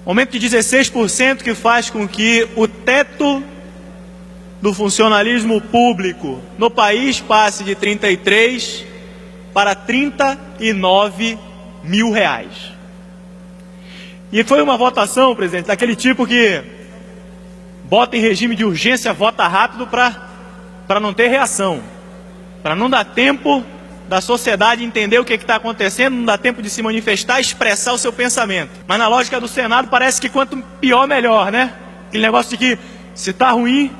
Aumento de 16% que faz com que o teto do funcionalismo público no país passe de 33 para 39 mil reais. E foi uma votação, presidente, daquele tipo que bota em regime de urgência, vota rápido para não ter reação, para não dar tempo da sociedade entender o que está acontecendo, não dá tempo de se manifestar, expressar o seu pensamento. Mas na lógica do Senado parece que quanto pior, melhor, né? Aquele negócio de que se está ruim,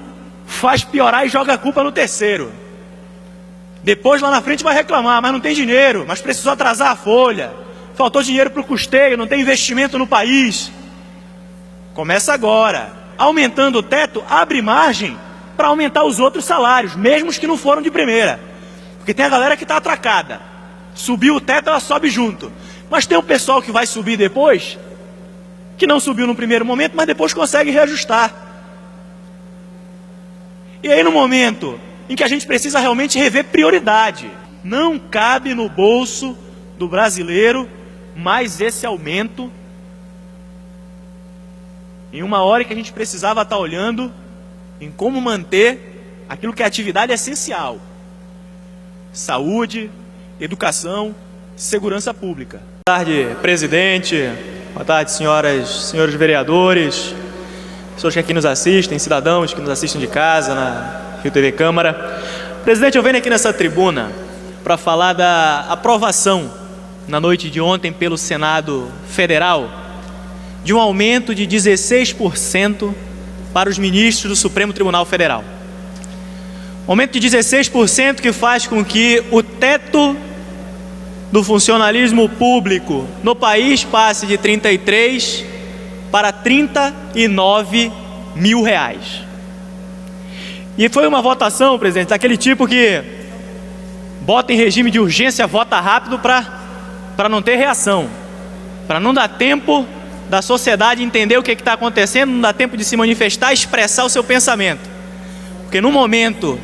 faz piorar e joga a culpa no terceiro. Depois lá na frente vai reclamar, mas não tem dinheiro, mas precisou atrasar a folha, faltou dinheiro para o custeio, não tem investimento no país. Começa agora. Aumentando o teto, abre margem para aumentar os outros salários, mesmo os que não foram de primeira. Porque tem a galera que está atracada. Subiu o teto, ela sobe junto. Mas tem o pessoal que vai subir depois, que não subiu no primeiro momento, mas depois consegue reajustar. E aí no momento em que a gente precisa realmente rever prioridade, não cabe no bolso do brasileiro mais esse aumento, em uma hora que a gente precisava estar olhando em como manter aquilo que é atividade essencial: saúde, educação, segurança pública. Boa tarde, presidente. Boa tarde, senhoras e senhores vereadores, pessoas que aqui nos assistem, cidadãos que nos assistem de casa, na Rio TV Câmara. Presidente, eu venho aqui nessa tribuna para falar da aprovação, na noite de ontem, pelo Senado Federal, de um aumento de 16% para os ministros do Supremo Tribunal Federal. Aumento de 16% que faz com que o teto do funcionalismo público no país passe de 33 para 39 mil reais. E foi uma votação, presidente, daquele tipo que bota em regime de urgência, vota rápido para não ter reação, para não dar tempo da sociedade entender o que está acontecendo, não dá tempo de se manifestar, expressar o seu pensamento. Porque no momento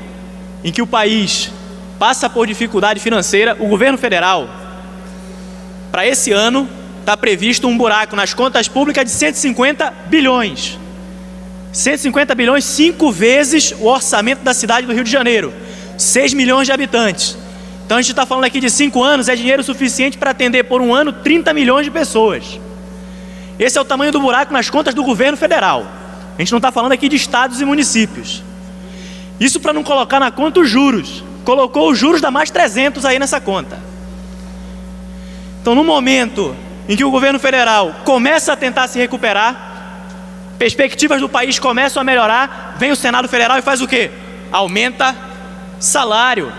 em que o país passa por dificuldade financeira, o governo federal, para esse ano, está previsto um buraco nas contas públicas de 150 bilhões. 150 bilhões, 5 vezes o orçamento da cidade do Rio de Janeiro, 6 milhões de habitantes. Então a gente está falando aqui de 5 anos, é dinheiro suficiente para atender por um ano 30 milhões de pessoas. Esse é o tamanho do buraco nas contas do governo federal. A gente não está falando aqui de estados e municípios. Isso para não colocar na conta os juros. Colocou os juros da mais 300 aí nessa conta. Então, no momento em que o governo federal começa a tentar se recuperar, perspectivas do país começam a melhorar, vem o Senado Federal e faz o quê? Aumenta salário,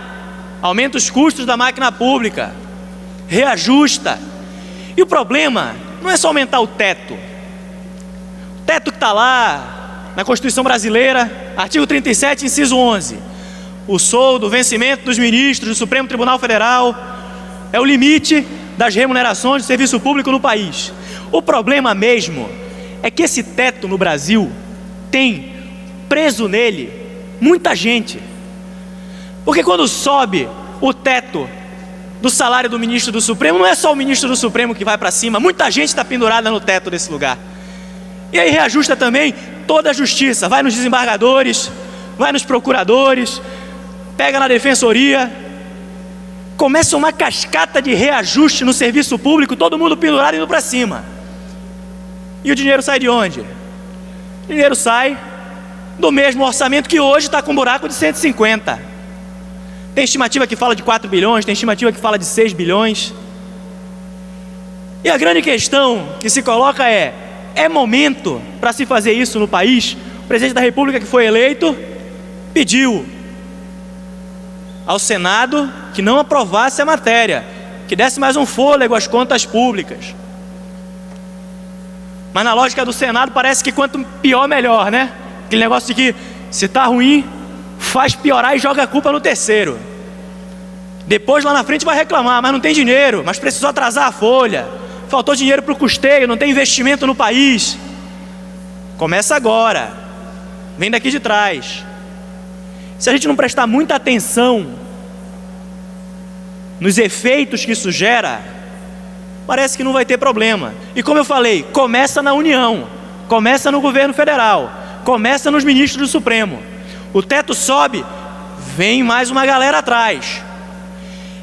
aumenta os custos da máquina pública, reajusta. E o problema não é só aumentar o teto. O teto que está lá na Constituição Brasileira, artigo 37, inciso 11. O soldo, o vencimento dos ministros do Supremo Tribunal Federal é o limite das remunerações de serviço público no país. O problema mesmo é que esse teto no Brasil tem preso nele muita gente. Porque quando sobe o teto do salário do ministro do Supremo, não é só o ministro do Supremo que vai para cima, muita gente está pendurada no teto desse lugar. E aí reajusta também toda a justiça, vai nos desembargadores, vai nos procuradores, pega na defensoria, começa uma cascata de reajuste no serviço público, todo mundo pendurado indo para cima. E o dinheiro sai de onde? O dinheiro sai do mesmo orçamento que hoje está com um buraco de 150. Tem estimativa que fala de 4 bilhões, tem estimativa que fala de 6 bilhões. E a grande questão que se coloca é momento para se fazer isso no país? O presidente da República que foi eleito pediu ao Senado que não aprovasse a matéria, que desse mais um fôlego às contas públicas. Mas na lógica do Senado parece que quanto pior, melhor, né? Aquele negócio de que se está ruim, faz piorar e joga a culpa no terceiro. Depois lá na frente vai reclamar, mas não tem dinheiro, mas precisou atrasar a folha, faltou dinheiro para o custeio, não tem investimento no país. Começa agora, vem daqui de trás. Se a gente não prestar muita atenção nos efeitos que isso gera, parece que não vai ter problema. E como eu falei, começa na União, começa no governo federal, começa nos ministros do Supremo. O teto sobe, vem mais uma galera atrás.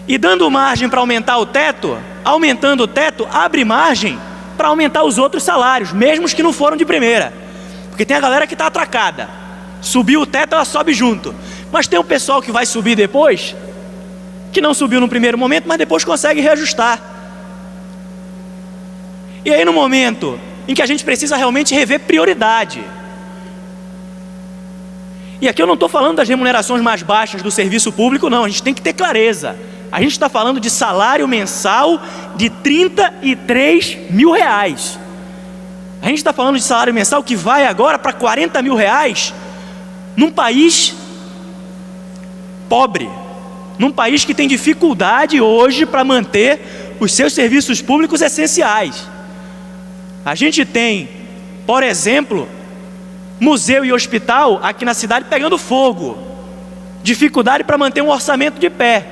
E dando margem para aumentar o teto, aumentando o teto, abre margem para aumentar os outros salários, mesmo os que não foram de primeira. Porque tem a galera que está atracada. Subiu o teto, ela sobe junto. Mas tem o pessoal que vai subir depois, que não subiu no primeiro momento, mas depois consegue reajustar. E aí no momento em que a gente precisa realmente rever prioridade. E aqui eu não estou falando das remunerações mais baixas do serviço público, não. A gente tem que ter clareza. A gente está falando de salário mensal de R$33 mil. A gente está falando de salário mensal que vai agora para R$40 mil num país pobre, num país que tem dificuldade hoje para manter os seus serviços públicos essenciais. A gente tem, por exemplo, museu e hospital aqui na cidade pegando fogo, dificuldade para manter um orçamento de pé.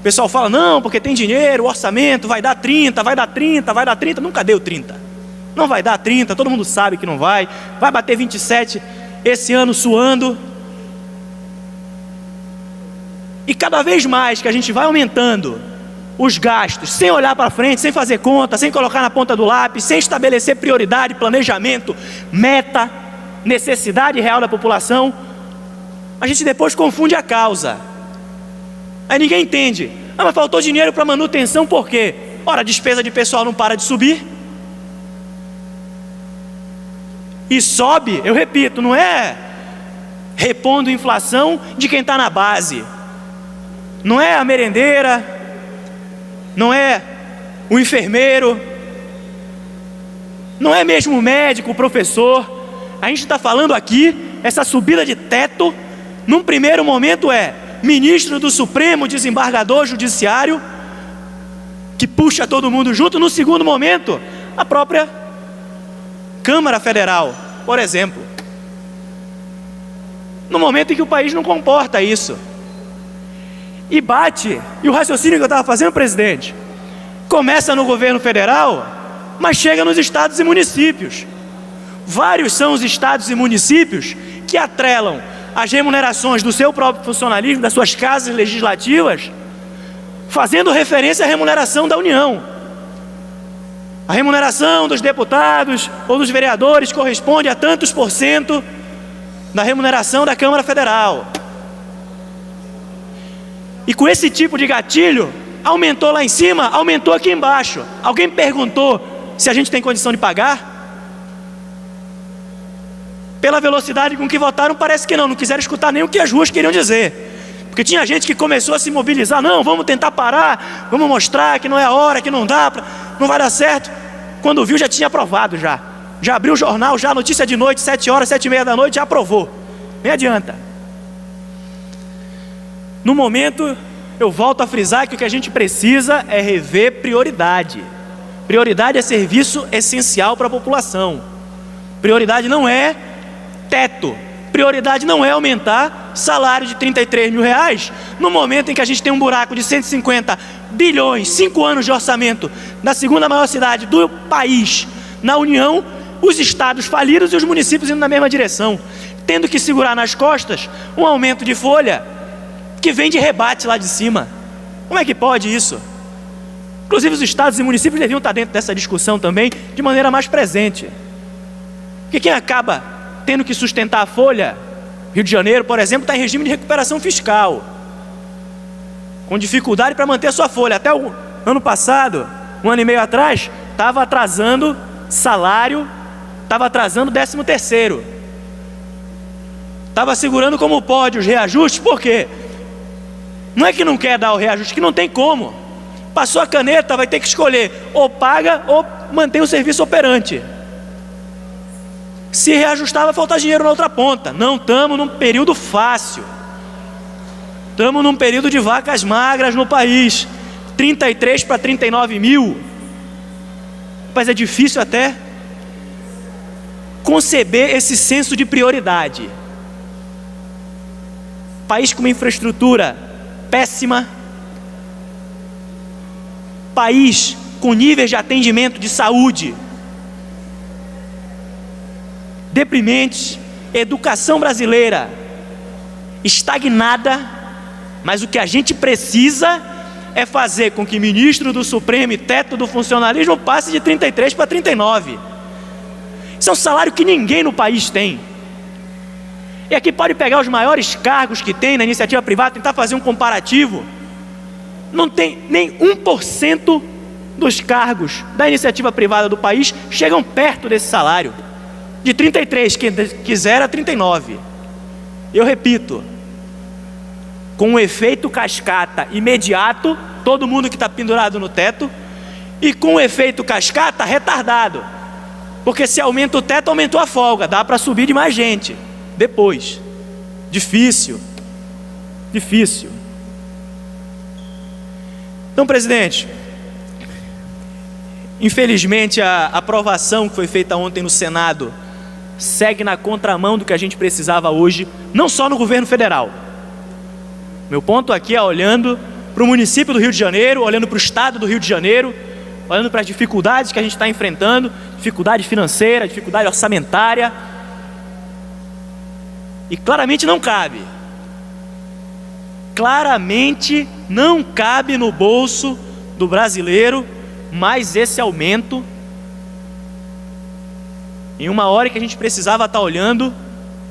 O pessoal fala, não, porque tem dinheiro, o orçamento vai dar 30, vai dar 30, vai dar 30, nunca deu 30. Não vai dar 30, todo mundo sabe que não vai bater 27 esse ano suando. E cada vez mais que a gente vai aumentando os gastos, sem olhar para frente, sem fazer conta, sem colocar na ponta do lápis, sem estabelecer prioridade, planejamento, meta, necessidade real da população, a gente depois confunde a causa. Aí ninguém entende. Ah, mas faltou dinheiro para manutenção por quê? Ora, a despesa de pessoal não para de subir. E sobe, eu repito, não é repondo inflação de quem está na base. Não é a merendeira, não é o enfermeiro, não é mesmo o médico, o professor. A gente está falando aqui, essa subida de teto, num primeiro momento é ministro do Supremo, desembargador judiciário, que puxa todo mundo junto. No segundo momento, a própria Câmara Federal, por exemplo. No momento em que o país não comporta isso. E bate, e o raciocínio que eu estava fazendo, presidente, começa no governo federal, mas chega nos estados e municípios. Vários são os estados e municípios que atrelam as remunerações do seu próprio funcionalismo, das suas casas legislativas, fazendo referência à remuneração da União. A remuneração dos deputados ou dos vereadores corresponde a tantos por cento da remuneração da Câmara Federal. E com esse tipo de gatilho, aumentou lá em cima, aumentou aqui embaixo. Alguém perguntou se a gente tem condição de pagar? Pela velocidade com que votaram, parece que não quiseram escutar nem o que as ruas queriam dizer. Porque tinha gente que começou a se mobilizar, não, vamos tentar parar, vamos mostrar que não é a hora, que não dá, não vai dar certo. Quando viu, já tinha aprovado já. Já abriu o jornal, já notícia de noite, 7 horas, 7h30 da noite, já aprovou. Nem adianta. No momento, eu volto a frisar que o que a gente precisa é rever prioridade. Prioridade é serviço essencial para a população. Prioridade não é teto. Prioridade não é aumentar salário de R$33 mil no momento em que a gente tem um buraco de 150 bilhões, 5 anos de orçamento na segunda maior cidade do país, na União, os estados falidos e os municípios indo na mesma direção, tendo que segurar nas costas um aumento de folha que vem de rebate lá de cima. Como é que pode isso? Inclusive os estados e municípios deviam estar dentro dessa discussão também de maneira mais presente. Porque quem acaba tendo que sustentar a folha, Rio de Janeiro, por exemplo, está em regime de recuperação fiscal, com dificuldade para manter a sua folha. Até o ano passado, 1 ano e meio atrás, estava atrasando salário, estava atrasando 13º. Estava segurando como pode os reajustes, por quê? Não é que não quer dar o reajuste, que não tem como. Passou a caneta, vai ter que escolher, ou paga ou mantém o serviço operante. Se reajustar, vai faltar dinheiro na outra ponta. Não estamos num período fácil. Estamos num período de vacas magras no país. 33 para 39 mil. Mas é difícil até conceber esse senso de prioridade. País com uma infraestrutura péssima. País com níveis de atendimento de saúde deprimentes, educação brasileira estagnada, mas o que a gente precisa é fazer com que ministro do Supremo e teto do funcionalismo passe de 33 para 39. Isso é um salário que ninguém no país tem. E aqui pode pegar os maiores cargos que tem na iniciativa privada, tentar fazer um comparativo. Não tem nem 1% dos cargos da iniciativa privada do país chegam perto desse salário. De 33, quem quiser, a 39. Eu repito, com um efeito cascata imediato, todo mundo que está pendurado no teto, e com um efeito cascata retardado. Porque se aumenta o teto, aumentou a folga, dá para subir de mais gente depois. Difícil. Então, presidente, infelizmente a aprovação que foi feita ontem no Senado segue na contramão do que a gente precisava hoje, não só no governo federal. Meu ponto aqui é olhando para o município do Rio de Janeiro, olhando para o estado do Rio de Janeiro, olhando para as dificuldades que a gente está enfrentando, dificuldade financeira, dificuldade orçamentária. E claramente não cabe no bolso do brasileiro mais esse aumento, em uma hora que a gente precisava estar olhando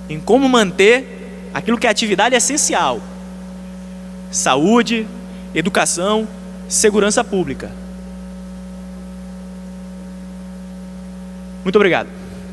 em como manter aquilo que é atividade essencial: saúde, educação, segurança pública. Muito obrigado.